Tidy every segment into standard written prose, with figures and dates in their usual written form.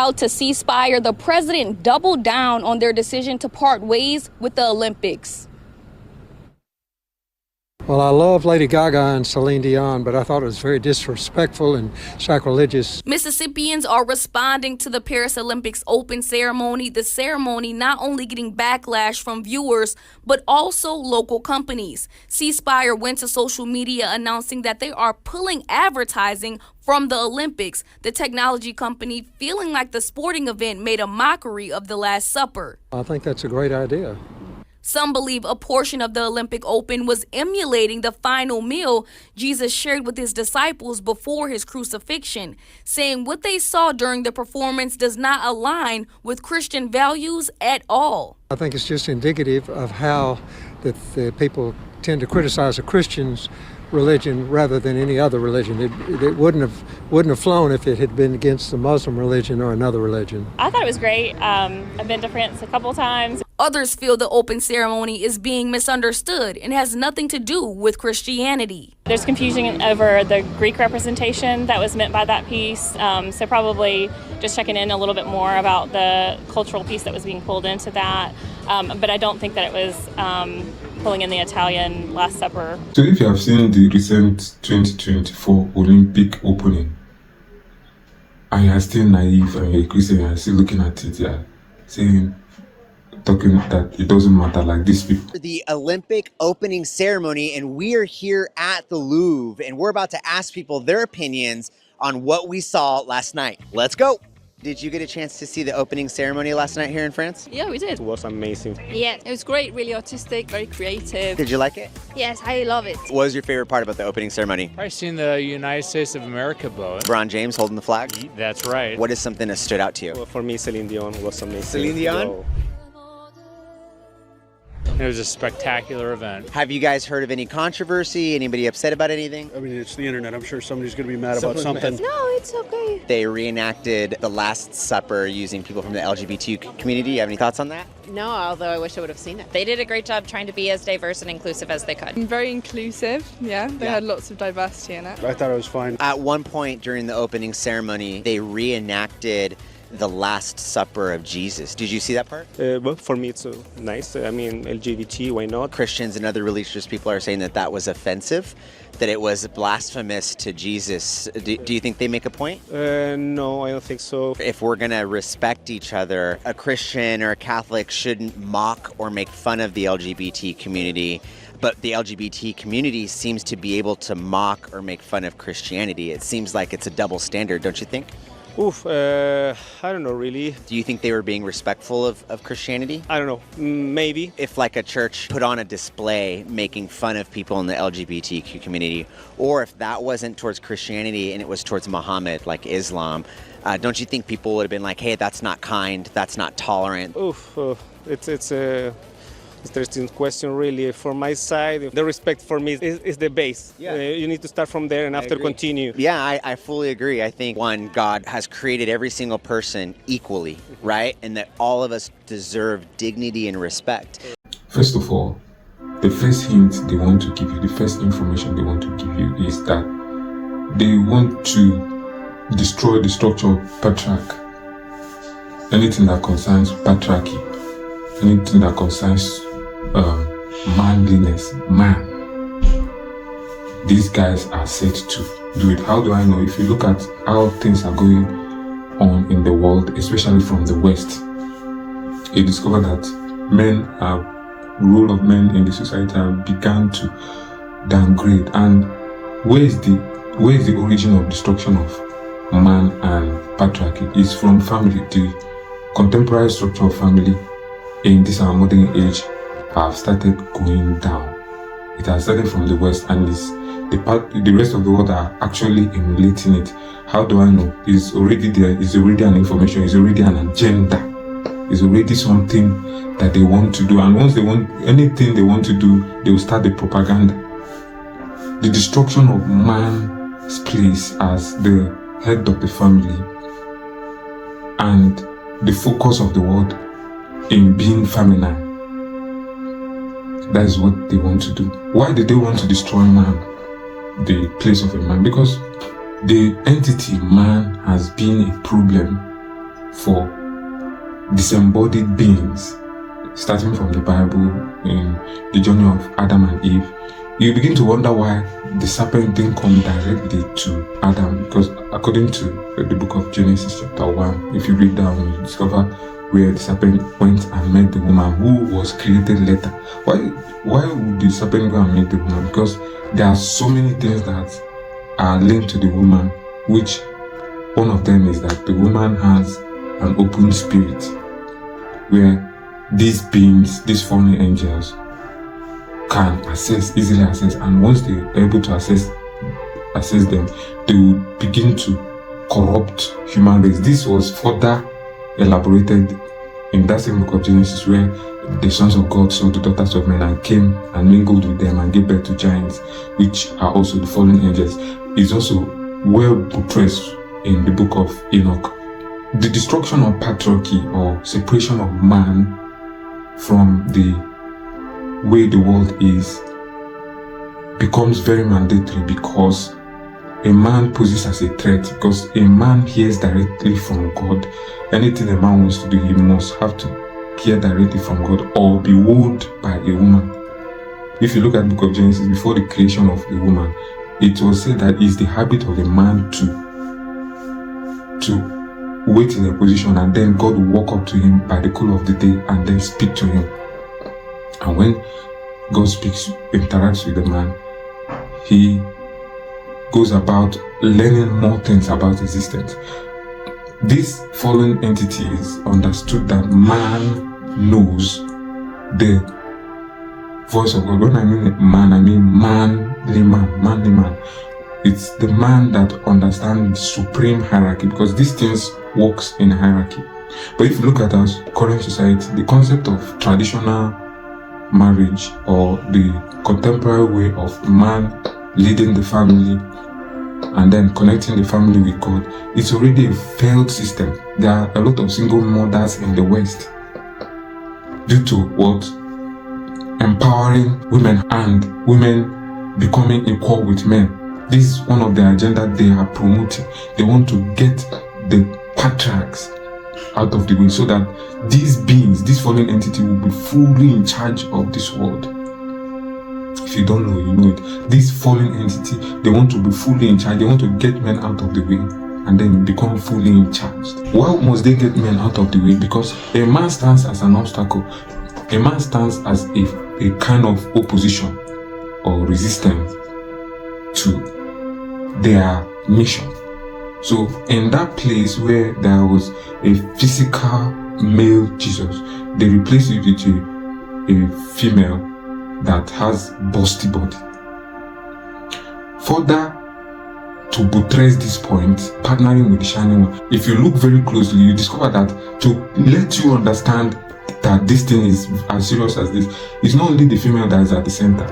out to C Spire, the president doubled down on their decision to part ways with the Olympics. Well, I love Lady Gaga and Celine Dion, but I thought it was very disrespectful and sacrilegious. Mississippians are responding to the Paris Olympics open ceremony, the ceremony not only getting backlash from viewers, but also local companies. C Spire went to social media announcing that they are pulling advertising from the Olympics, the technology company feeling like the sporting event made a mockery of the Last Supper. I think that's a great idea. Some believe a portion of the Olympic Open was emulating the final meal Jesus shared with his disciples before his crucifixion, saying what they saw during the performance does not align with Christian values at all. I think it's just indicative of how the people tend to criticize a Christian's religion rather than any other religion. It wouldn't have flown if it had been against the Muslim religion or another religion. I thought it was great. I've been to France a couple times. Others feel the open ceremony is being misunderstood and has nothing to do with Christianity. There's confusion over the Greek representation that was meant by that piece, so probably just checking in a little bit more about the cultural piece that was being pulled into that, but I don't think that it was pulling in the Italian Last Supper. So if you have seen the recent 2024 Olympic opening, and you are still naive and you're a Christian and you're still looking at it, talking that it doesn't matter like these people. The Olympic opening ceremony, and we are here at the Louvre, and we're about to ask people their opinions on what we saw last night. Let's go. Did you get a chance to see the opening ceremony last night here in France? Yeah, we did. It was amazing. Yeah, it was great, really artistic, very creative. Did you like it? Yes, I love it. What was your favorite part about the opening ceremony? I've seen the United States of America boat. LeBron James holding the flag? That's right. What is something that stood out to you? Well, for me, Celine Dion was amazing. Celine Dion? It was a spectacular event. Have you guys heard of any controversy? Anybody upset about anything? I mean, it's the internet. I'm sure somebody's going to be mad about something. No, it's okay. They reenacted the Last Supper using people from the LGBT community. You have any thoughts on that? No, although I wish I would have seen it. They did a great job trying to be as diverse and inclusive as they could. Very inclusive, yeah. They had lots of diversity in it. I thought it was fine. At one point during the opening ceremony, they reenacted the Last Supper of Jesus. Did you see that part? Well, for me, it's nice. I mean, LGBT, why not? Christians and other religious people are saying that that was offensive, that it was blasphemous to Jesus. Do you think they make a point? No, I don't think so. If we're going to respect each other, a Christian or a Catholic shouldn't mock or make fun of the LGBT community. But the LGBT community seems to be able to mock or make fun of Christianity. It seems like it's a double standard, don't you think? I don't know, really. Do you think they were being respectful of Christianity? I don't know, maybe. If like a church put on a display making fun of people in the LGBTQ community, or if that wasn't towards Christianity and it was towards Muhammad, like Islam, don't you think people would have been like, hey, that's not kind, that's not tolerant? It's a interesting question, really. For my side, the respect for me is the base. Yeah. You need to start from there and after continue. Yeah, I fully agree. I think, one, God has created every single person equally, right? And that all of us deserve dignity and respect. First of all, the first hint they want to give you, the first information they want to give you is that they want to destroy the structure of patriarch. Anything that concerns patriarchy, anything that concerns manliness, man. These guys are set to do it. How do I know? If you look at how things are going on in the world, especially from the West, you discover that role of men in the society have begun to downgrade. And where is the origin of destruction of man and patriarchy? It's from family. The contemporary structure of family in this our modern age have started going down. It has started from the West, and the rest of the world are actually emulating it. How do I know? It's already there. It's already an information. It's already an agenda. It's already something that they want to do. And once they want anything they want to do, they will start the propaganda. The destruction of man's place as the head of the family and the focus of the world in being feminine. That is what they want to do. Why did they want to destroy man, the place of a man? Because the entity man has been a problem for disembodied beings, starting from the Bible in the journey of Adam and Eve, you begin to wonder why the serpent didn't come directly to Adam, because according to the book of Genesis chapter 1, if you read down, you discover where the serpent went and met the woman who was created later. Why would the serpent go and meet the woman? Because there are so many things that are linked to the woman, which one of them is that the woman has an open spirit, where these beings, these fallen angels, can easily access, and once they are able to access them, they will begin to corrupt human race. This was further elaborated in that same book of Genesis, where the sons of God saw the daughters of men and came and mingled with them and gave birth to giants, which are also the fallen angels. Is also well portrayed in the book of Enoch. The destruction of patriarchy, or separation of man from the way the world is, becomes very mandatory, because a man poses as a threat, because a man hears directly from God. Anything a man wants to do, he must have to hear directly from God or be wooed by a woman. If you look at the book of Genesis, before the creation of the woman, it was said that it's the habit of a man to wait in a position, and then God will walk up to him by the cool of the day and then speak to him. And when God interacts with the man, he goes about learning more things about existence. These fallen entities understood that man knows the voice of God. When I mean man, I mean manly man. It's the man that understands supreme hierarchy, because these things works in hierarchy. But if you look at our current society, the concept of traditional marriage, or the contemporary way of man leading the family and then connecting the family with God, it's already a failed system. There are a lot of single mothers in the West due to what? Empowering women and women becoming equal with men. This is one of the agenda they are promoting. They want to get the patriarchs out of the way, so that these beings, this fallen entity, will be fully in charge of this world. If you don't know, you know it. This fallen entity, they want to be fully in charge. They want to get men out of the way and then become fully in charge. Why must they get men out of the way? Because a man stands as an obstacle. A man stands as a kind of opposition or resistance to their mission. So in that place where there was a physical male Jesus, they replaced it with a female that has busty body. Further to buttress this point, partnering with the Shining One, if you look very closely, you discover that to let you understand that this thing is as serious as this, it's not only the female that is at the center.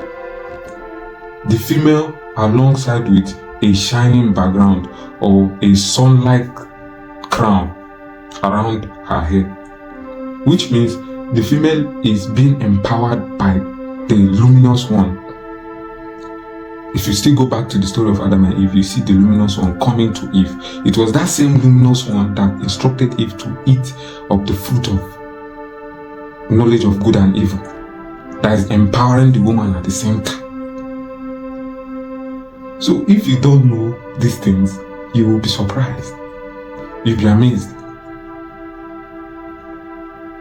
The female alongside with a shining background or a sun-like crown around her head, which means the female is being empowered by the luminous one. If you still go back to the story of Adam and Eve, you see the luminous one coming to Eve. It was that same luminous one that instructed Eve to eat of the fruit of knowledge of good and evil, that is empowering the woman at the same time. So if you don't know these things, you will be surprised. You'll be amazed.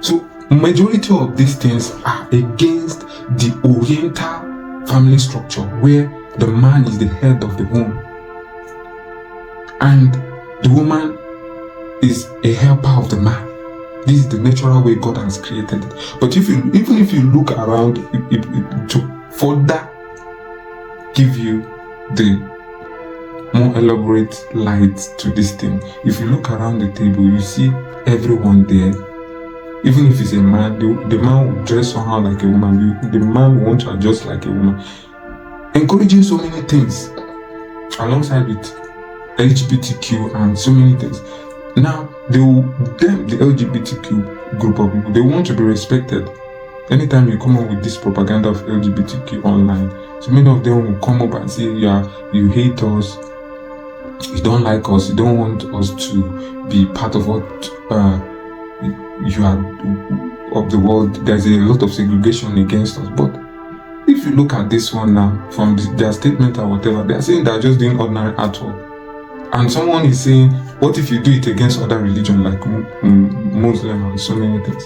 So majority of these things are against the Oriental family structure, where the man is the head of the home and the woman is a helper of the man. This is the natural way God has created it. But even if you look around, to further give you the more elaborate light to this thing, if you look around the table, you see everyone there. Even if it's a man, the man will dress somehow like a woman, the man will want to adjust like a woman, encouraging so many things alongside with LGBTQ and so many things. Now, the LGBTQ group of people, they want to be respected. Anytime you come up with this propaganda of LGBTQ online, so many of them will come up and say, yeah, you hate us, you don't like us, you don't want us to be part of what you are of the world. There's a lot of segregation against us. But if you look at this one now, from their statement or whatever, they're saying they're just doing ordinary artwork. And someone is saying, what if you do it against other religions like Muslim and so many things,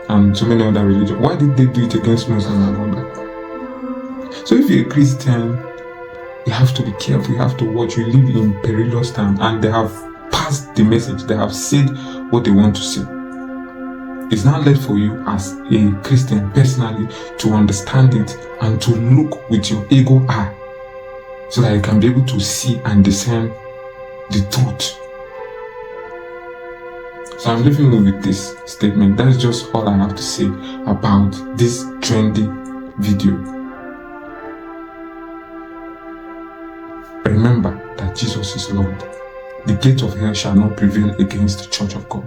and so many other religions? Why did they do it against Muslim and all that? So if you're a Christian, you have to be careful, you have to watch. You live in perilous time, and they have passed the message, they have said what they want to say. It's now left for you as a Christian personally to understand it and to look with your ego eye so that you can be able to see and discern the truth. So I'm leaving you with this statement. That's just all I have to say about this trendy video. Remember that Jesus is Lord. The gate of hell shall not prevail against the church of God.